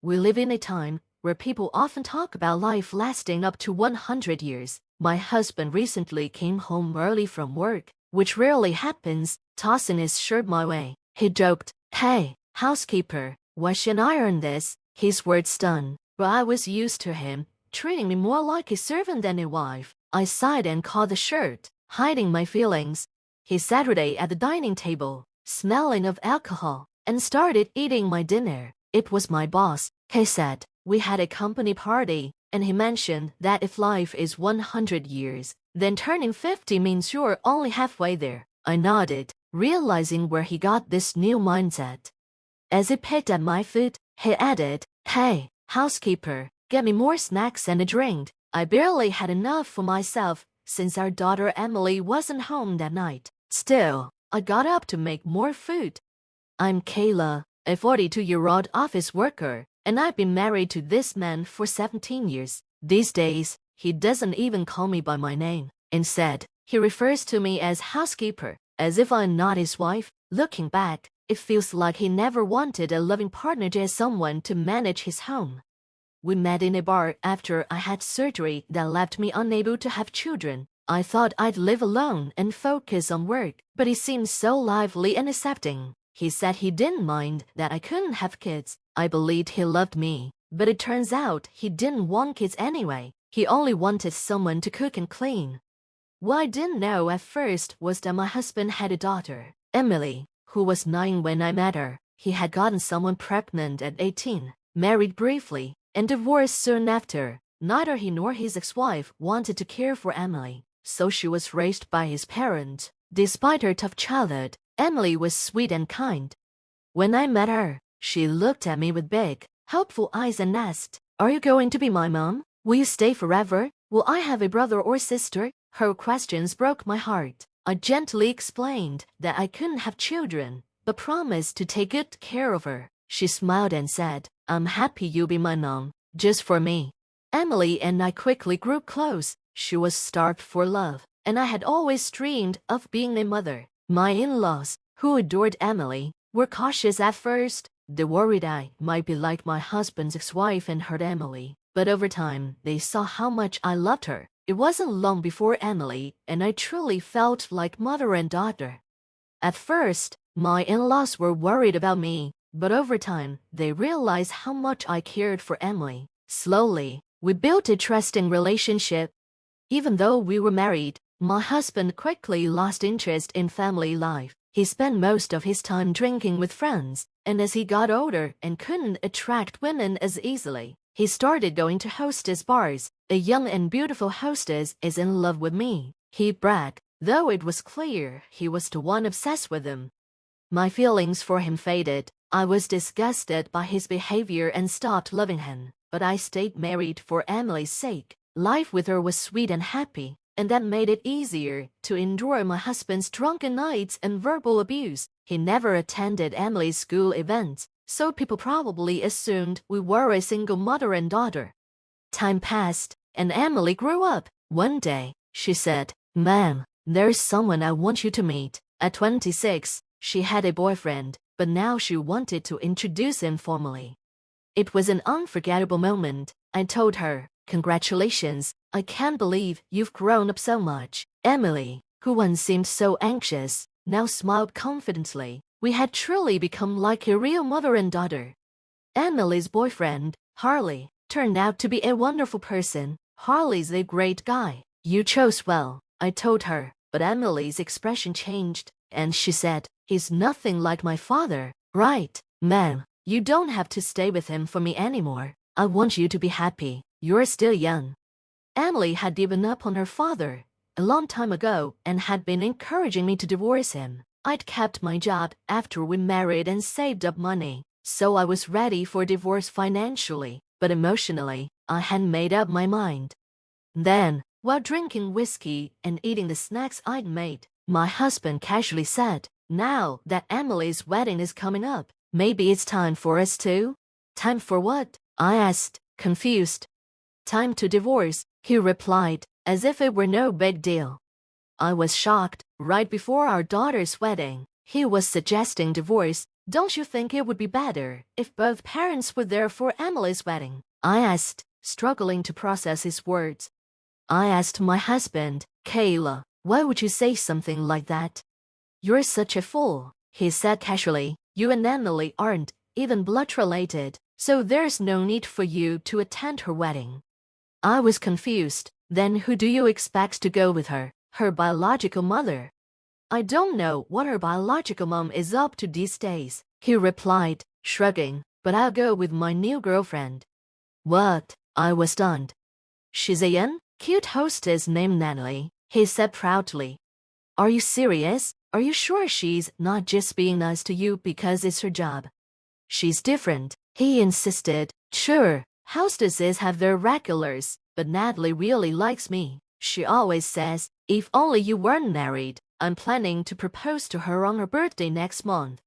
We live in a time where people often talk about life lasting up to 100 years. My husband recently came home early from work, which rarely happens, tossing his shirt my way. He joked, "Hey, housekeeper, why should I earn this?" His words stung, but I was used to him treating me more like a servant than a wife. I sighed and caught the shirt, hiding my feelings. He sat at the dining table, smelling of alcohol, and started eating my dinner. It was my boss, he said. We had a company party, and he mentioned that if life is 100 years, then turning 50 means you're only halfway there. I nodded, realizing where he got this new mindset. As he picked at my food, he added, "Hey, housekeeper, get me more snacks and a drink." I barely had enough for myself since our daughter Emily wasn't home that night. Still, I got up to make more food. I'm Kayla, a 42-year-old office worker, and I've been married to this man for 17 years. These days, he doesn't even call me by my name. Instead, he refers to me as housekeeper, as if I'm not his wife. Looking back, it feels like he never wanted a loving partner, just someone to manage his home. We met in a bar after I had surgery that left me unable to have children. I thought I'd live alone and focus on work, but he seemed so lively and accepting. He said he didn't mind that I couldn't have kids. I believed he loved me, but it turns out he didn't want kids anyway. He only wanted someone to cook and clean. What I didn't know at first was that my husband had a daughter, Emily, who was 9 when I met her. He had gotten someone pregnant at 18, married briefly, and divorced soon after. Neither he nor his ex-wife wanted to care for Emily, so she was raised by his parents. Despite her tough childhood, Emily was sweet and kind. When I met her, she looked at me with big, hopeful eyes and asked, "Are you going to be my mom? Will you stay forever? Will I have a brother or sister?" Her questions broke my heart. I gently explained that I couldn't have children, but promised to take good care of her. She smiled and said, "I'm happy you'll be my mom, just for me." Emily and I quickly grew close. She was starved for love, and I had always dreamed of being a mother. My in-laws, who adored Emily, were cautious at first. They worried I might be like my husband's ex-wife and hurt Emily. But over time, they saw how much I loved her. It wasn't long before Emily and I truly felt like mother and daughter. At first, my in-laws were worried about me, but over time, they realized how much I cared for Emily. Slowly, we built a trusting relationship. Even though we were married, my husband quickly lost interest in family life. He spent most of his time drinking with friends, and as he got older and couldn't attract women as easily, he started going to hostess bars. A young and beautiful hostess is in love with me, he bragged, though it was clear he was the one obsessed with him. My feelings for him faded. I was disgusted by his behavior and stopped loving him, but I stayed married for Emily's sake. Life with her was sweet and happy, and that made it easier to endure my husband's drunken nights and verbal abuse. He never attended Emily's school events, so people probably assumed we were a single mother and daughter. Time passed, and Emily grew up. One day, she said, "Ma'am, there's someone I want you to meet." At 26, she had a boyfriend, but now she wanted to introduce him formally. It was an unforgettable moment. I told her, "Congratulations, I can't believe you've grown up so much." Emily, who once seemed so anxious, now smiled confidently. We had truly become like a real mother and daughter. Emily's boyfriend, Harley, turned out to be a wonderful person. "Harley's a great guy. You chose well," I told her, but Emily's expression changed, and she said, "He's nothing like my father." "Right, ma'am, you don't have to stay with him for me anymore. I want you to be happy. You're still young." Emily had given up on her father a long time ago and had been encouraging me to divorce him. I'd kept my job after we married and saved up money, so I was ready for divorce financially, but emotionally, I hadn't made up my mind. Then, while drinking whiskey and eating the snacks I'd made, my husband casually said, "Now that Emily's wedding is coming up, maybe it's time for us to..." "Time for what?" I asked, confused. "Time to divorce," he replied, as if it were no big deal. I was shocked. Right before our daughter's wedding, he was suggesting divorce. Don't you think it would be better if both parents were there for Emily's wedding? I asked, struggling to process his words. I asked my husband, Kayla, why would you say something like that? You're such a fool, he said casually. You and Emily aren't even blood related, so there's no need for you to attend her wedding. I was confused. Then who do you expect to go with her? Her biological mother? I don't know what her biological mom is up to these days, he replied, shrugging, but I'll go with my new girlfriend. What? I was stunned. She's a young, cute hostess named Natalie, he said proudly. Are you serious? Are you sure she's not just being nice to you because it's her job? She's different, he insisted. Sure, hostesses have their regulars, but Natalie really likes me. She always says, if only you weren't married. I'm planning to propose to her on her birthday next month.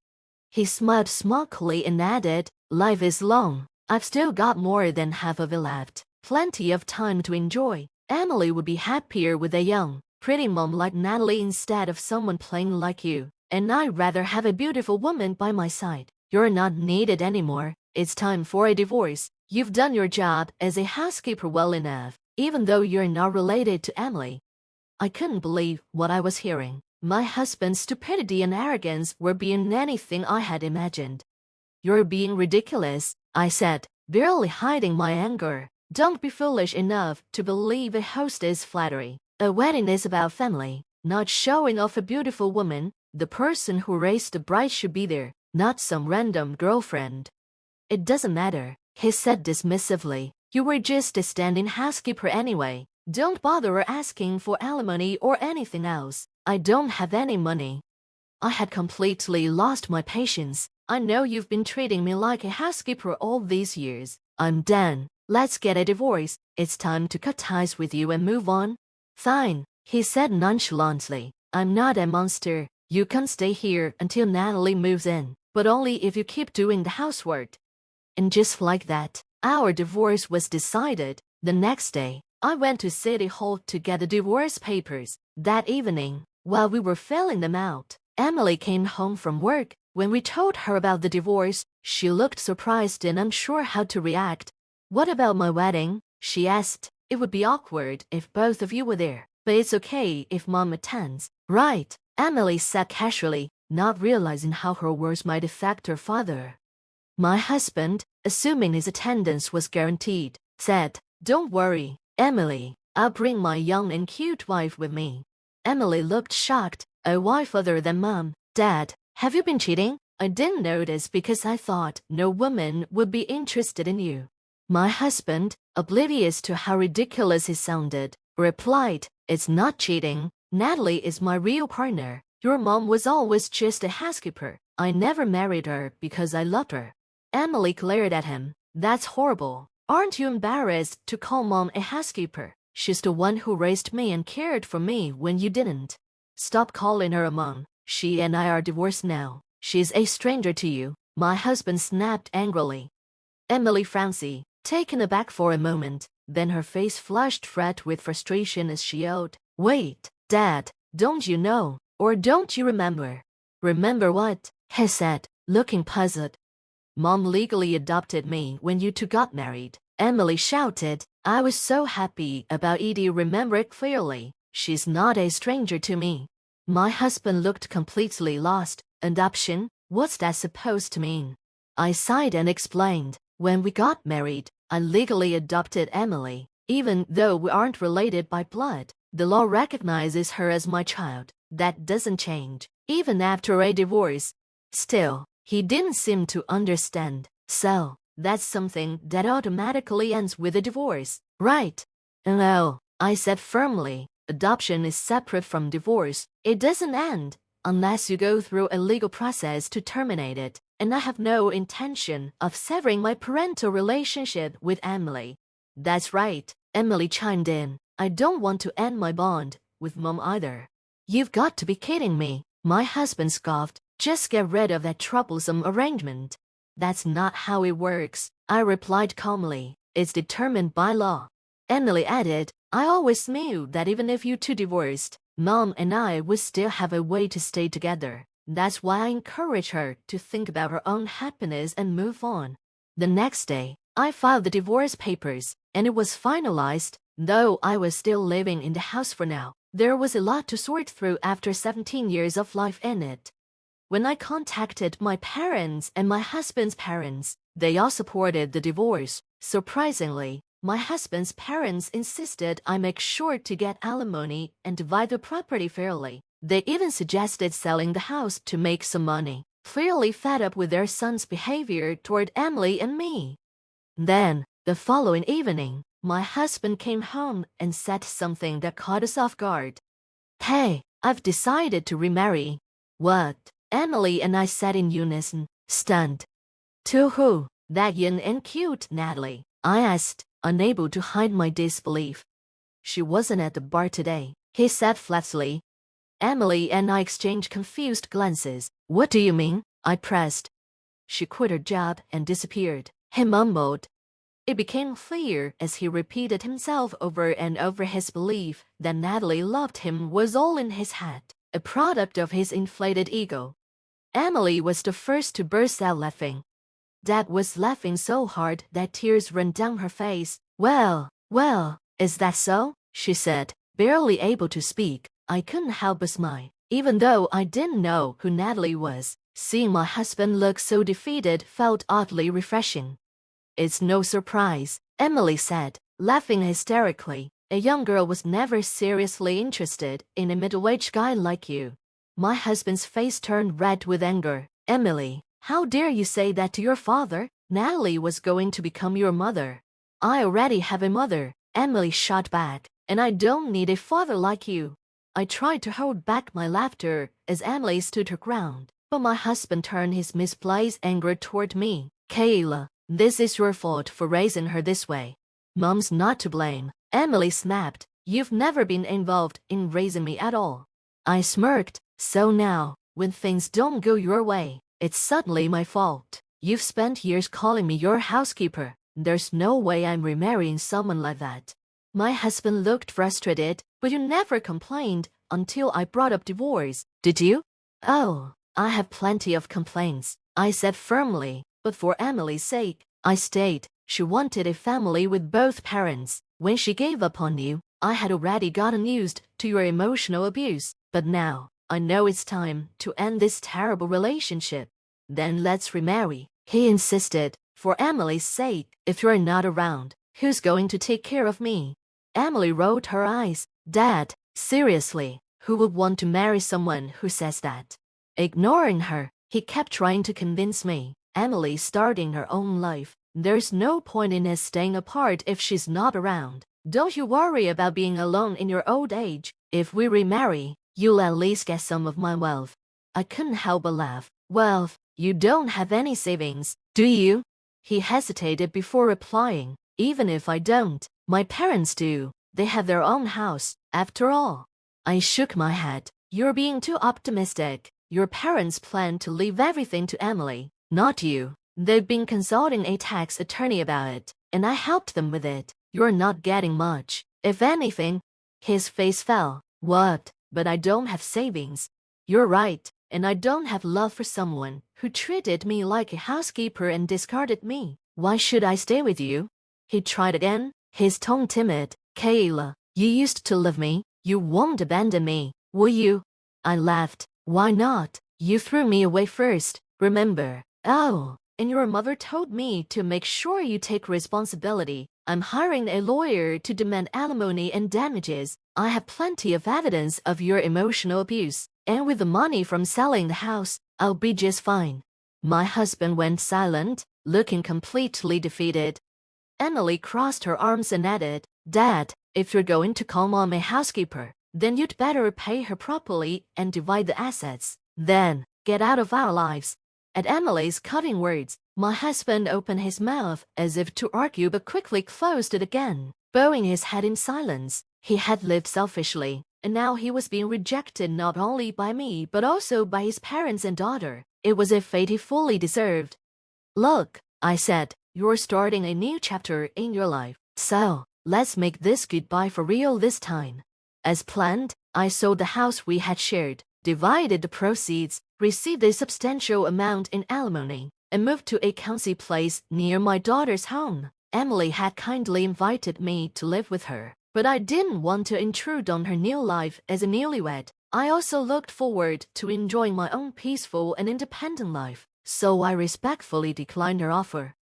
He smiled smugly and added, life is long. I've still got more than half of it left. Plenty of time to enjoy. Emily would be happier with a young, pretty mom like Natalie instead of someone plain like you. And I'd rather have a beautiful woman by my side. You're not needed anymore. It's time for a divorce. You've done your job as a housekeeper well enough, even though you're not related to Emily. I couldn't believe what I was hearing. My husband's stupidity and arrogance were beyond anything I had imagined. You're being ridiculous, I said, barely hiding my anger. Don't be foolish enough to believe a hostess' flattery. A wedding is about family, not showing off a beautiful woman. The person who raised the bride should be there, not some random girlfriend. It doesn't matter, he said dismissively. You were just a stand-in housekeeper anyway. Don't bother asking for alimony or anything else. I don't have any money. I had completely lost my patience. I know you've been treating me like a housekeeper all these years. I'm done. Let's get a divorce. It's time to cut ties with you and move on. Fine, he said nonchalantly. I'm not a monster. You can stay here until Natalie moves in, but only if you keep doing the housework. And just like that, our divorce was decided. The next day, I went to City Hall to get the divorce papers. That evening, while we were filling them out, Emily came home from work. When we told her about the divorce, she looked surprised and unsure how to react. What about my wedding? She asked. It would be awkward if both of you were there, but it's okay if Mom attends. Right, Emily said casually, not realizing how her words might affect her father. My husband, assuming his attendance was guaranteed, said, Don't worry, Emily, I'll bring my young and cute wife with me. Emily looked shocked. A wife other than Mom? Dad, have you been cheating? I didn't notice because I thought no woman would be interested in you. My husband, oblivious to how ridiculous he sounded, replied, It's not cheating. Natalie is my real partner. Your mom was always just a housekeeper. I never married her because I loved her. Emily glared at him. That's horrible. Aren't you embarrassed to call Mom a housekeeper? She's the one who raised me and cared for me when you didn't. Stop calling her a mom. She and I are divorced now. She's a stranger to you. My husband snapped angrily. Emily frowned, taken aback for a moment. Then her face flushed red with frustration as she yelled, Wait, Dad, don't you know? Or don't you remember? Remember what? He said, looking puzzled. Mom legally adopted me when you two got married. Emily shouted. I was so happy about Edie remember it clearly. She's not a stranger to me. My husband looked completely lost. Adoption? What's that supposed to mean? I sighed and explained. When we got married, I legally adopted Emily. Even though we aren't related by blood, the law recognizes her as my child. That doesn't change, even after a divorce. Still, he didn't seem to understand. So, that's something that automatically ends with a divorce, right? No, I said firmly. Adoption is separate from divorce. It doesn't end unless you go through a legal process to terminate it. And I have no intention of severing my parental relationship with Emily. That's right, Emily chimed in. I don't want to end my bond with Mom either. You've got to be kidding me. My husband scoffed. Just get rid of that troublesome arrangement. That's not how it works, I replied calmly. It's determined by law. Emily added, I always knew that even if you two divorced, Mom and I would still have a way to stay together. That's why I encourage her to think about her own happiness and move on. The next day, I filed the divorce papers, and it was finalized, though I was still living in the house for now. There was a lot to sort through after 17 years of life in it. When I contacted my parents and my husband's parents, they all supported the divorce. Surprisingly, my husband's parents insisted I make sure to get alimony and divide the property fairly. They even suggested selling the house to make some money, clearly fed up with their son's behavior toward Emily and me. Then, the following evening, my husband came home and said something that caught us off guard. "Hey, I've decided to remarry." "What?" Emily and I said in unison, stunned. "To who?" "That young and cute Natalie," I asked, unable to hide my disbelief. "She wasn't at the bar today," he said flatly. Emily and I exchanged confused glances. "What do you mean?" I pressed. "She quit her job and disappeared," he mumbled. It became clear as he repeated himself over and over his belief that Natalie loved him was all in his head, a product of his inflated ego. Emily was the first to burst out laughing. Dad was laughing so hard that tears ran down her face. Well, is that so?" she said, barely able to speak. I couldn't help but smile, even though I didn't know who Natalie was. Seeing my husband look so defeated felt oddly refreshing. "It's no surprise," Emily said, laughing hysterically. "A young girl was never seriously interested in a middle-aged guy like you." My husband's face turned red with anger. "Emily, how dare you say that to your father? Natalie was going to become your mother." "I already have a mother," Emily shot back, "and I don't need a father like you." I tried to hold back my laughter as Emily stood her ground, but my husband turned his misplaced anger toward me. "Kayla, this is your fault for raising her this way." "Mom's not to blame," Emily snapped. "You've never been involved in raising me at all." I smirked. "So now, when things don't go your way, it's suddenly my fault. You've spent years calling me your housekeeper. There's no way I'm remarrying someone like that." My husband looked frustrated. "But you never complained until I brought up divorce, did you?" "Oh, I have plenty of complaints," I said firmly, "but for Emily's sake, I stayed. She wanted a family with both parents. When she gave up on you, I had already gotten used to your emotional abuse, but now I know it's time to end this terrible relationship." "Then let's remarry," he insisted. "For Emily's sake, if you're not around, who's going to take care of me?" Emily rolled her eyes. "Dad, seriously, who would want to marry someone who says that?" Ignoring her, he kept trying to convince me. "Emily's starting her own life. There's no point in us staying apart if she's not around. Don't you worry about being alone in your old age. If we remarry, you'll at least get some of my wealth." I couldn't help but laugh. "Wealth? You don't have any savings, do you?" He hesitated before replying. "Even if I don't, my parents do. They have their own house, after all." I shook my head. "You're being too optimistic. Your parents plan to leave everything to Emily, not you. They've been consulting a tax attorney about it, and I helped them with it. You're not getting much. If anything." His face fell. "What? But I don't have savings." "You're right, and I don't have love for someone who treated me like a housekeeper and discarded me. Why should I stay with you?" He tried again, his tone timid. "Kayla, you used to love me. You won't abandon me, will you?" I laughed. "Why not? You threw me away first, remember?" "Oh, and your mother told me to make sure you take responsibility. I'm hiring a lawyer to demand alimony and damages. I have plenty of evidence of your emotional abuse, and with the money from selling the house, I'll be just fine." My husband went silent, looking completely defeated. Emily crossed her arms and added, "Dad, if you're going to call Mom a housekeeper, then you'd better pay her properly and divide the assets. Then, get out of our lives." At Emily's cutting words, my husband opened his mouth as if to argue but quickly closed it again, bowing his head in silence. He had lived selfishly, and now he was being rejected not only by me but also by his parents and daughter. It was a fate he fully deserved. "Look," I said, "you're starting a new chapter in your life. So, let's make this goodbye for real this time." As planned, I sold the house we had shared, divided the proceeds, received a substantial amount in alimony, and moved to a country place near my daughter's home. Emily had kindly invited me to live with her, but I didn't want to intrude on her new life as a newlywed. I also looked forward to enjoying my own peaceful and independent life, so I respectfully declined her offer.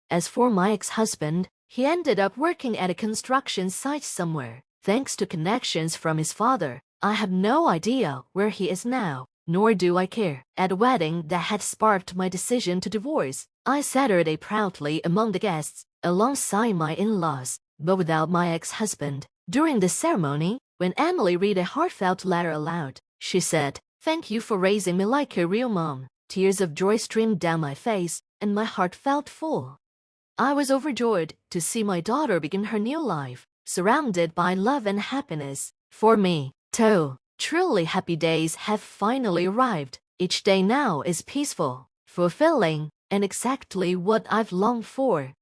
As for my ex-husband, he ended up working at a construction site somewhere. Thanks to connections from his father, I have no idea where he is now, nor do I care. At a wedding that had sparked my decision to divorce, I sat her proudly among the guests, alongside my in-laws, but without my ex-husband. During the ceremony, when Emily read a heartfelt letter aloud, she said, "Thank you for raising me like a real mom." Tears of joy streamed down my face, and my heart felt full. I was overjoyed to see my daughter begin her new life, surrounded by love and happiness. For me, too, truly happy days have finally arrived. Each day now is peaceful, fulfilling, and exactly what I've longed for.